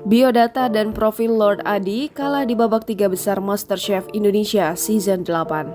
Biodata dan profil Lord Adi kalah di babak 3 besar MasterChef Indonesia Season 8.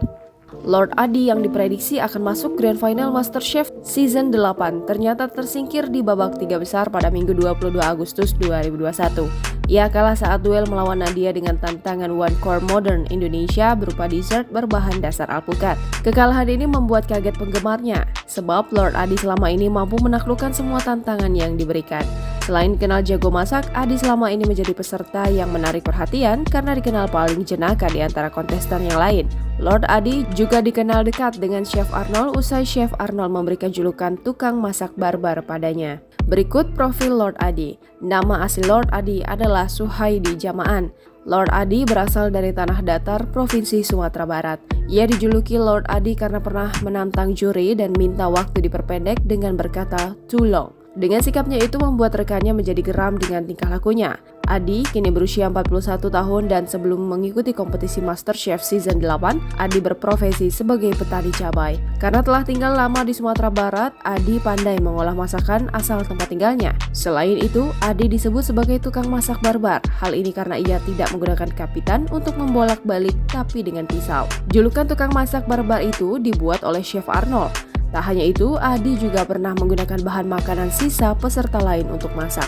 Lord Adi yang diprediksi akan masuk Grand Final MasterChef Season 8 ternyata tersingkir di babak 3 besar pada Minggu 22 Agustus 2021. Ia kalah saat duel melawan Nadia dengan tantangan One Core Modern Indonesia berupa dessert berbahan dasar alpukat. Kekalahan ini membuat kaget penggemarnya, sebab Lord Adi selama ini mampu menaklukkan semua tantangan yang diberikan. Selain dikenal jago masak, Adi selama ini menjadi peserta yang menarik perhatian karena dikenal paling jenaka di antara kontestan yang lain. Lord Adi juga dikenal dekat dengan Chef Arnold usai Chef Arnold memberikan julukan tukang masak barbar padanya. Berikut profil Lord Adi. Nama asli Lord Adi adalah Suhaidi Jamaan. Lord Adi berasal dari Tanah Datar, Provinsi Sumatera Barat. Ia dijuluki Lord Adi karena pernah menantang juri dan minta waktu diperpendek dengan berkata too long. Dengan sikapnya itu membuat rekannya menjadi geram dengan tingkah lakunya. Adi kini berusia 41 tahun dan sebelum mengikuti kompetisi MasterChef Season 8, Adi berprofesi sebagai petani cabai. Karena telah tinggal lama di Sumatera Barat, Adi pandai mengolah masakan asal tempat tinggalnya. Selain itu, Adi disebut sebagai tukang masak barbar. Hal ini karena ia tidak menggunakan kapitan untuk membolak-balik tapi dengan pisau. Julukan tukang masak barbar itu dibuat oleh Chef Arnold. Tak hanya itu, Adi juga pernah menggunakan bahan makanan sisa peserta lain untuk masak.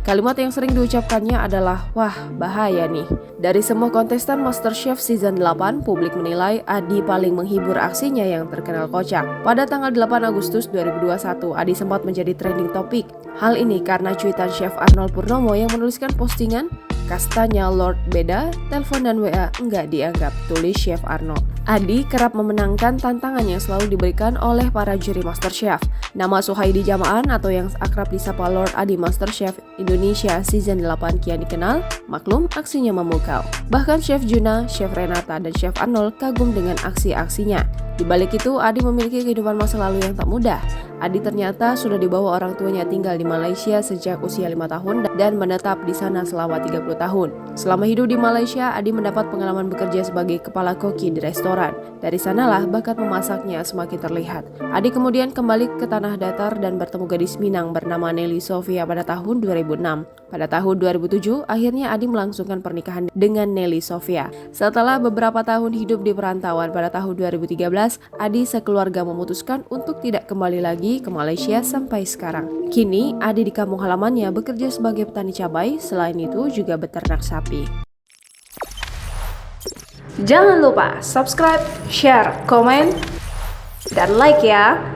Kalimat yang sering diucapkannya adalah, wah bahaya nih. Dari semua kontestan MasterChef Season 8, publik menilai Adi paling menghibur aksinya yang terkenal kocak. Pada tanggal 8 Agustus 2021, Adi sempat menjadi trending topik. Hal ini karena cuitan Chef Arnold Purnomo yang menuliskan postingan, kastanya Lord beda, telepon dan WA enggak dianggap, tulis Chef Arnold. Adi kerap memenangkan tantangan yang selalu diberikan oleh para juri MasterChef. Nama Suhaidi Jamaan atau yang akrab disapa Lord Adi MasterChef Indonesia Season 8 kian dikenal, maklum aksinya memukau. Bahkan Chef Juna, Chef Renata, dan Chef Arnold kagum dengan aksi-aksinya. Di balik itu, Adi memiliki kehidupan masa lalu yang tak mudah. Adi ternyata sudah dibawa orang tuanya tinggal di Malaysia sejak usia 5 tahun dan menetap di sana selama 30 tahun. Selama hidup di Malaysia, Adi mendapat pengalaman bekerja sebagai kepala koki di restoran. Dari sanalah bakat memasaknya semakin terlihat. Adi kemudian kembali ke Tanah Datar dan bertemu gadis Minang bernama Nelly Sofia pada tahun 2006. Pada tahun 2007, akhirnya Adi melangsungkan pernikahan dengan Nelly Sofia. Setelah beberapa tahun hidup di perantauan pada tahun 2013, Adi sekeluarga memutuskan untuk tidak kembali lagi ke Malaysia sampai sekarang. Kini, Adi di kampung halamannya bekerja sebagai petani cabai, selain itu juga beternak sapi. Jangan lupa subscribe, share, komen, dan like ya!